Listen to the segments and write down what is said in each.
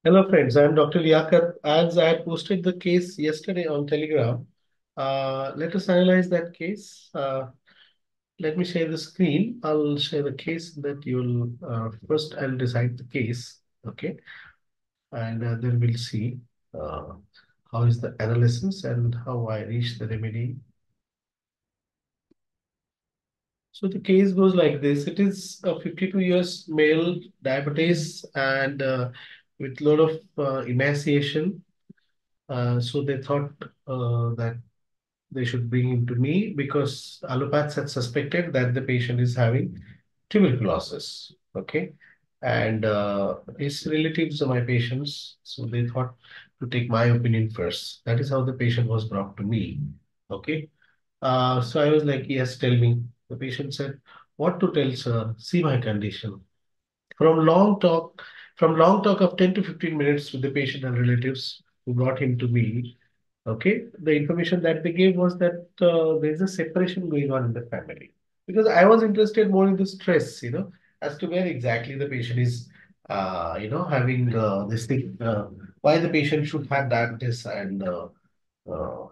Hello, friends. I'm Dr. Liaquat. As I had posted the case yesterday on Telegram, let us analyze that case. Let me share the screen. I'll share the case that you'll first. I'll decide the case. Okay, and then we'll see uh, how is the analysis and how I reach the remedy. So the case goes like this. It is a 52 years male, diabetes, and with lot of emaciation. So they thought that they should bring him to me because allopaths had suspected that the patient is having tuberculosis. Okay. And his relatives are my patients. So they thought to take my opinion first. That is how the patient was brought to me. Okay. So I was like, yes, tell me. The patient said, what to tell, sir? See my condition. From long talk, from long talk of 10 to 15 minutes with the patient and relatives who brought him to me, okay, the information that they gave was that there's a separation going on in the family. Because I was interested more in the stress, as to where exactly the patient is, having this thing, why the patient should have diabetes and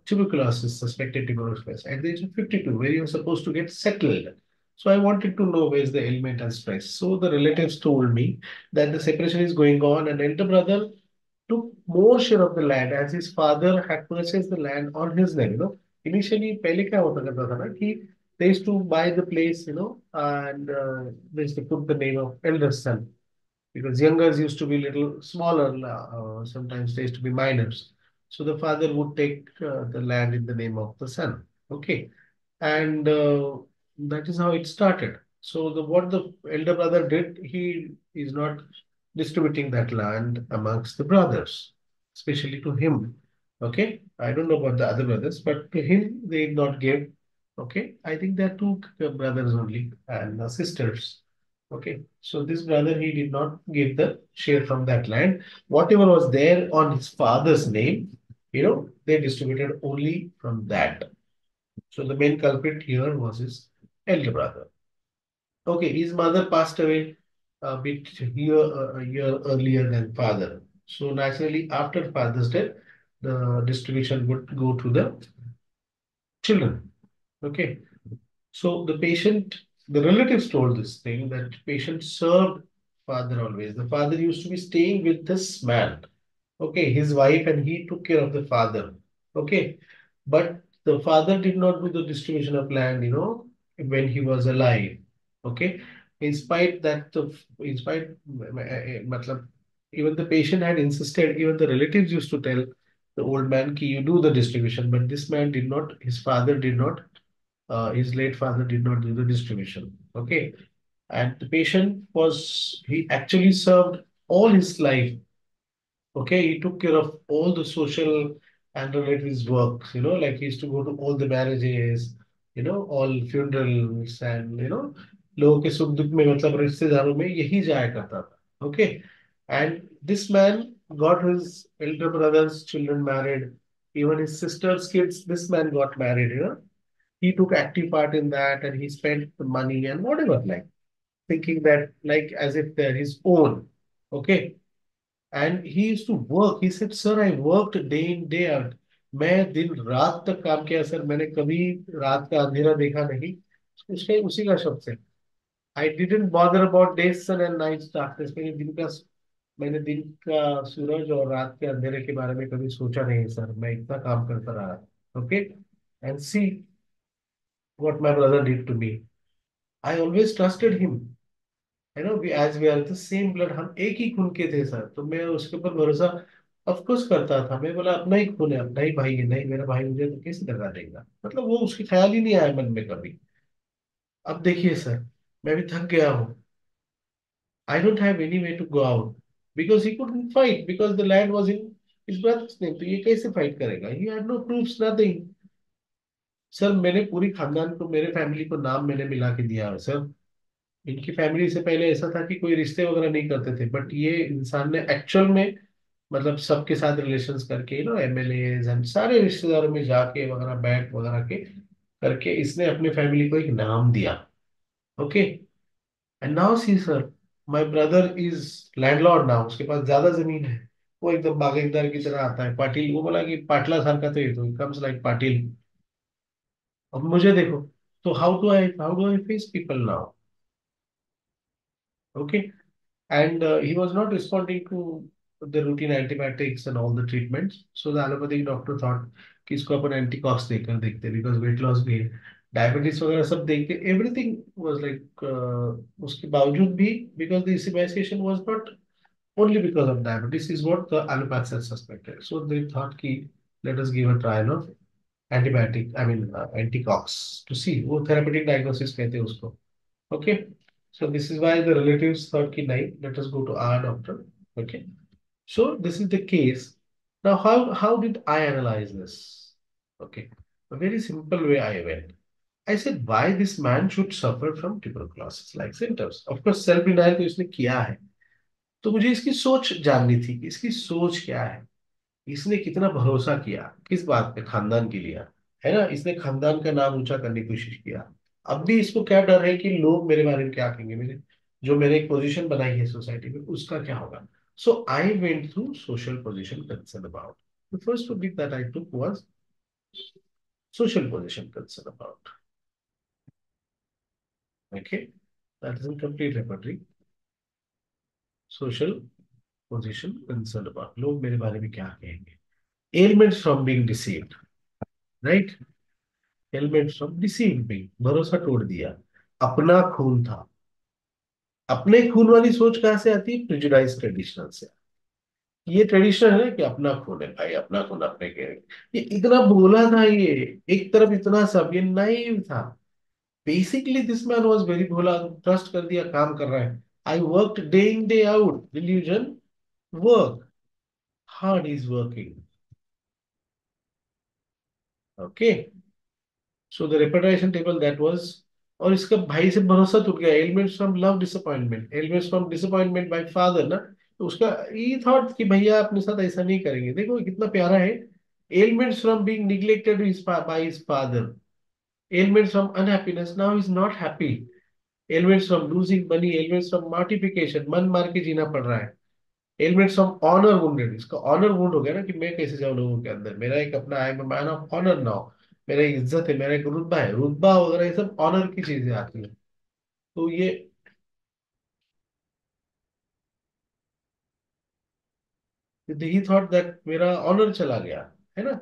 tuberculosis, suspected tuberculosis at the age of 52, where you're supposed to get settled. So I wanted to know where's the ailment and stress. So the relatives told me that the separation is going on, and elder brother took more share of the land as his father had purchased the land on his name. Initially, पहले क्या होता करता था ना कि they used to buy the place, and they used to put the name of elder son because youngers used to be little smaller. Sometimes they used to be minors. So the father would take the land in the name of the son. Okay, and that is how it started. So the what the elder brother did, he is not distributing that land amongst the brothers, especially to him. Okay, I don't know about the other brothers, but to him they did not give. Okay, I think there are two brothers only and sisters. Okay, so this brother he did not give the share from that land. Whatever was there on his father's name, they distributed only from that. So the main culprit here was his elder brother. Okay, his mother passed away a year earlier than father. So naturally, after father's death, the distribution would go to the children. Okay, so the relatives told this thing that patient served father always. The father used to be staying with this man. Okay, his wife and he took care of the father. Okay, but the father did not do the distribution of land, when he was alive. Okay, in spite, matlab, even the patient had insisted, even the relatives used to tell the old man, ki you do the distribution, but this man did not, his father did not, his late father did not do the distribution. Okay, and the patient he actually served all his life. Okay, he took care of all the social and relatives works, like he used to go to all the marriages, all funerals and, लोगों के सुख दुख में मतलब रिश्तेदारों में यही जाया करता था. Okay, and this man got his elder brother's children married, even his sister's kids, this man got married. He took active part in that and he spent the money and whatever, like thinking that like as if they're his own. Okay, and he used to work. He said, sir, I worked day in, day out. मैं दिन रात तक काम किया sir. मैंने कभी रात का अंधेरा देखा नहीं. उसके उसी का शब्द है. I didn't bother about day's sun and night's darkness. मैंने दिन का सूरज और रात के अंधेरे के बारे में कभी सोचा नहीं सर. मैं इतना काम करता रहा. Okay, and see what my brother did to me. I always trusted him. As we are the same blood, हम एक ही खून के थे सर. तो मैं उसके ऊपर भरोसा ऑफ कोर्स करता था. मैं बोला अपना ही खून है, अपना ही भाई है. नहीं मेरा भाई मुझे तो कैसे दगा देगा. मतलब वो उसके ख्याल ही नहीं आया मन में कभी. अब देखिए सर, मैं भी थक गया हूँ. I don't have any way to go out because he couldn't fight because the land was in his brother's name. तो ये कैसे फाइट करेगा. He had no proofs, nothing. Sir मैंने पूरी खानदान को, मेरे फैमिली को नाम मैंने मिला के दिया है सर. इनकी फैमिली से पहले ऐसा था कि कोई रिश्ते वगैरह नहीं करते थे, बट ये इंसान ने एक्चुअल में मतलब सबके साथ रिलेशंस करके, एमएलए एंड सारे रिश्तेदारों में जाके वगैरह बैठ वगैरह के करके इसने अपने फैमिली को एक नाम दिया. Okay, and now see sir, my brother is landlord now. उसके पास ज्यादा जमीन है. वो एकदम बागेदार की तरह आता है, पाटिल, वो बोला कि पाटला सारखा तो ये तो कम्स लाइक पाटिल। अब मुझे देखो, तो how do I face people now? Okay, and he was not responding to the routine antibiotics and all the treatments. So the allopathic doctor thought कि इसको अपन एंटीकॉक्स देकर देखते, बिकॉज वेट लॉस भी है, डायबिटीज वगैरह सब देख के एवरीथिंग वाज लाइक, उसके बावजूद भी, बिकॉज द इसिमाइजेशन was not only because of diabetes is what the allopaths had suspected. So they thought कि let us give a trial of antibiotic, I mean anticox to see, वो therapeutic diagnosis कहते हैं उसको. Okay. So this is why the relatives thought ki nahi, let us go to our doctor. Okay. So this is the case. Now how did I analyze this? Okay. A very simple way I went. I said why this man should suffer from tuberculosis like symptoms. Of course self denial तो इसने किया है. तो मुझे इसकी सोच जाननी थी कि इसकी सोच क्या है. इसने कितना भरोसा किया, किस बात पे, खानदान के लिए, है ना, इसने खानदान का नाम ऊंचा करने की कोशिश किया. अब भी इसको क्या डर है कि लोग मेरे बारे में क्या कहेंगे, मेरे जो मैंने एक पोजीशन बनाई है सोसाइटी में उसका क्या होगा. So I went through social position concern about. The first topic that I took was social position concern about. Okay, that is in complete repertory. Social position concern about. लोग मेरे बारे में क्या कहेंगे. Ailments from being deceived. Right? Helmet सब deceive भी, भरोसा तोड़ दिया. अपना खून था. अपने खून वाली सोच कहाँ से आती है? प्रिजुडाइज ट्रेडिशनल से. ये ट्रेडिशन है कि अपना खून है भाई, अपना खून अपने के. ये इतना बोला था ये, एक तरफ इतना सब, ये नाइव था. Basically this man was very Bhola, trust कर दिया, काम कर रहा है. I work day in day out, delusion, work hard is working. Okay. So the reputation table that was. और इसका भाई से भरोसा टूट गया. Elements from love disappointment, elements from disappointment bye father ना. तो उसका ये थॉट कि भैया अपने साथ ऐसा नहीं करेंगे. देखो कितना प्यारा है. Elements from being neglected by his father, elements from unhappiness, now is not happy, elements from losing money, elements from mortification, मन मार के जीना पड़ रहा है, एलिमेंट्स ऑफ ऑनर वुंडेड. इसका ऑनर वुंड हो गया ना कि मैं कैसे जाऊं लोगों के अंदर, मेरा एक अपना, I am man of honour now, मेरा एक इज्जत है, मेरा एक रुतबा है, रुतबा वगैरह ये सब ऑनर की चीजें आती हैं. तो ये ही थॉट दैट मेरा ऑनर चला गया, है ना.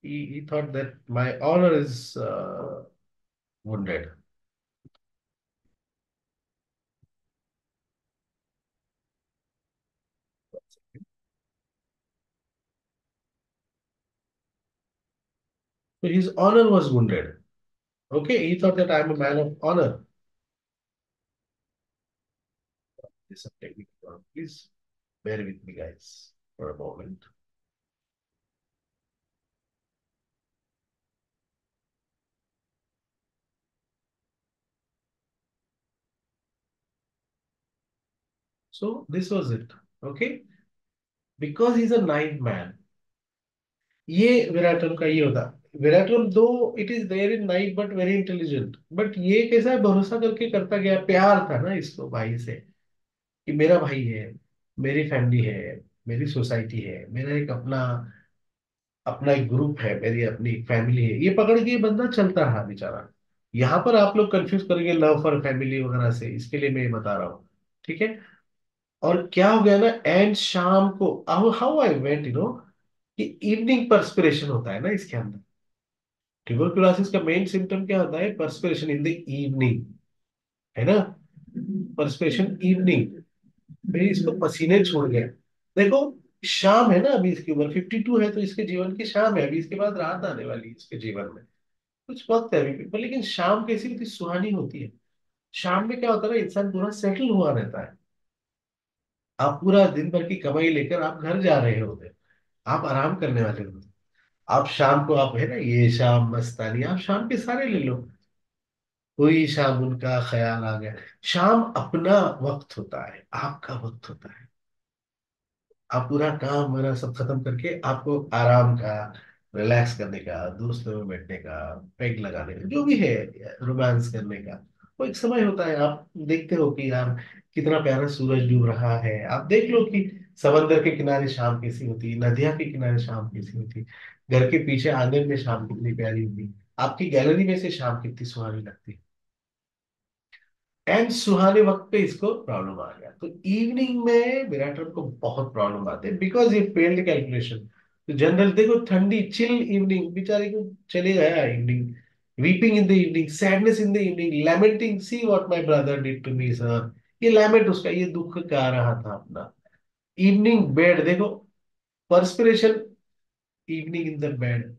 He thought that my honour is wounded. So his honor was wounded. Okay, he thought that I'm a man of honor. This is a technical term. Please bear with me, guys, for a moment. So this was it. Okay, because he's a ninth man. ये विराटन का ये होता. विराटन though it is there in night but very intelligent, but ये कैसा है, भरोसा करके करता गया. प्यार था ना इसको भाई से, कि मेरा भाई है, मेरी फैमिली है, मेरी सोसाइटी है, मेरा एक अपना, अपना एक ग्रुप है, मेरी अपनी फैमिली है, ये पकड़ के ये बंदा चलता रहा बेचारा. यहाँ पर आप लोग कंफ्यूज करेंगे लव फॉर फैमिली वगैरह से, इसके लिए मैं ये बता रहा हूँ. ठीक है. और क्या हो गया ना, एंड शाम को, हाउ आई वेंट, कि इवनिंग पर्सपिरेशन होता है ना इसके अंदर. ट्यूबरकुलोसिस का मेन सिम्टम क्या होता है? पर्सपिरेशन इन द इवनिंग, है ना. पर्सपिरेशन इवनिंग, फिर इसको पसीने छोड़ गए. देखो शाम है ना, अभी इसकी उम्र 52 है, तो इसके जीवन की शाम है, अभी इसके बाद रात आने वाली है इसके जीवन में. कुछ वक्त है अभी भी, पर लेकिन शाम कैसी होती है? सुहानी होती है. शाम में क्या होता है ना, इंसान पूरा सेटल हुआ रहता है. आप पूरा दिन भर की कमाई लेकर आप घर जा रहे होते, आप आराम करने वाले होते. आप शाम को, आप है ना, ये शाम मस्तानी, आप शाम के सारे ले लो. कोई शाम उनका ख्याल आ गया. शाम अपना वक्त होता है, आपका वक्त होता है. आप पूरा काम वारा सब खत्म करके आपको आराम का, रिलैक्स करने का, दोस्तों में बैठने का, पेग लगाने का, जो भी है, रोमांस करने का, वो एक समय होता है, आप देखते हो कि यार कितना प्यारा सूरज डूब रहा है, आप देख लो कि समंदर के किनारे शाम कैसी होती, नदियां के किनारे शाम कैसी होती, घर के पीछे आंगन में शाम कितनी प्यारी होती, आपकी गैलरी में से शाम कितनी सुहानी लगती। एंड सुहाने वक्त पे इसको प्रॉब्लम आ गया, तो इवनिंग में विराट ट्रम्प को बहुत प्रॉब्लम आते हैं बिकॉज ये फेल्ड कैलकुलेशन। तो जनरल देखो, ठंडी चिल इवनिंग, बेचारे को चले गया evening, weeping in the evening, sadness in the evening, lamenting, see what my brother did to me sir. ये लैमेंट उसका, ये दुख गा रहा था अपना। इवनिंग बेड देखो, perspiration, evening in the bed,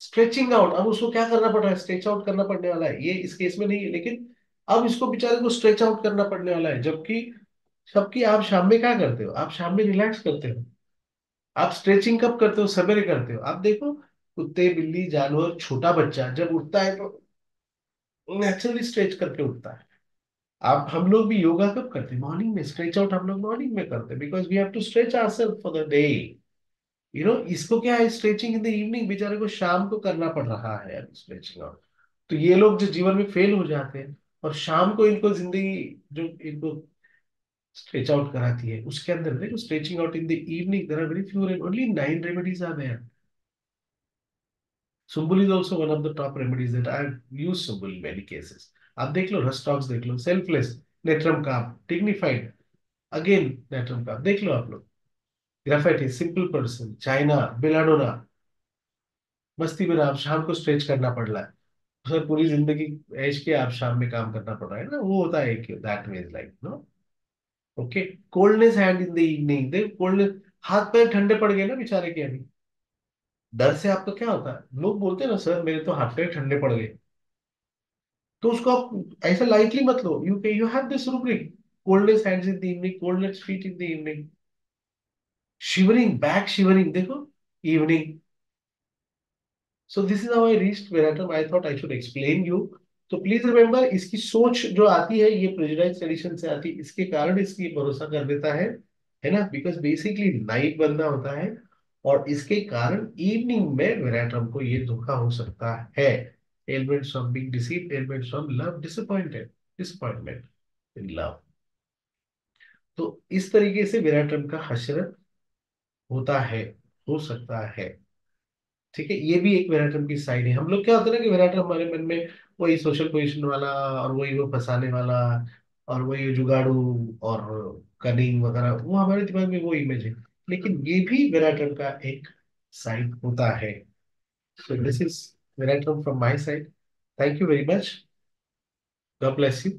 stretching out. अब उसको क्या करना पड़ रहा है, स्ट्रेच आउट करना पड़ने वाला है, ये इस केस में नहीं है, लेकिन अब इसको बेचारे को स्ट्रेच आउट करना पड़ने वाला है। जबकि सबकी, आप शाम में क्या करते हो, आप शाम में रिलैक्स करते हो, आप स्ट्रेचिंग कब करते हो, सवेरे करते हो। आप देखो, कुत्ते, बिल्ली, जानवर, छोटा बच्चा जब उठता है तो नेचुरली स्ट्रेच करके उठता है। आप, हम लोग भी योगा कब करते हैं, मॉर्निंग में। स्ट्रेच आउट हम लोग मॉर्निंग में करते हैं because we have to stretch ourself for the day. इसको क्या है, स्ट्रेचिंग इन द इवनिंग बेचारे को शाम को करना पड़ रहा है स्ट्रेचिंग आउट। तो ये लोग जो जीवन में फेल हो जाते हैं, और शाम को इनको जिंदगी जो इनको स्ट्रेच आउट कराती है, उसके अंदर देखो, stretching out in the evening there are very few and only 9 remedies are there. Sumbul is also one of the top remedies that I use sumbul in many cases. आप देख लो, rhus tox देख लो, selfless, natrum carb, dignified, again natrum carb देख लो आप लोग, graphites, simple person, China, belladonna, मस्ती में आप शाम को स्ट्रेच करना पड़ रहा है। सर पूरी जिंदगी ऐश के आप शाम में काम करना पड़ रहा है ना, वो होता है कि that way is like no. Okay, coldness hand in the evening, देख कोल्डनेस, हाथ पैर ठंडे पड़ गए ना बेचारे के अभी। डर से आपका क्या होता है, लोग बोलते हैं ना सर मेरे तो हाथ पैर ठंडे पड़ गए, तो उसको आप ऐसा लाइटली मत लो। You have this rubric, coldness hands in the evening, coldness feet in the evening, shivering, back shivering देखो, evening. So this is how I reached Veratum. I thought I should explain you. तो please remember, इसकी सोच जो आती है ये prejudice tradition से आती है, इसके कारण इसकी भरोसा कर देता है ना, बिकॉज बेसिकली नाइट बंदा होता है, और इसके कारण इवनिंग में वेराट्रम को ये धोखा हो सकता है। Elements of being deceived, elements of love disappointed, disappointment in love. तो इस तरीके से वेराट्रम का हश्र होता है, हो सकता है। ठीक है, ये भी एक वेराइटम की साइड है। हम लोग क्या होता है ना कि वेराइटम हमारे मन में वही सोशल पोजीशन वाला, और वही वो फंसाने वाला, और वही जुगाड़ू, और कनिंग वगैरह, वो हमारे दिमाग में वो इमेज है। लेकिन ये भी वेराइटम का एक साइड होता है। So this is Veratrum from my side. Thank you very much, God bless you.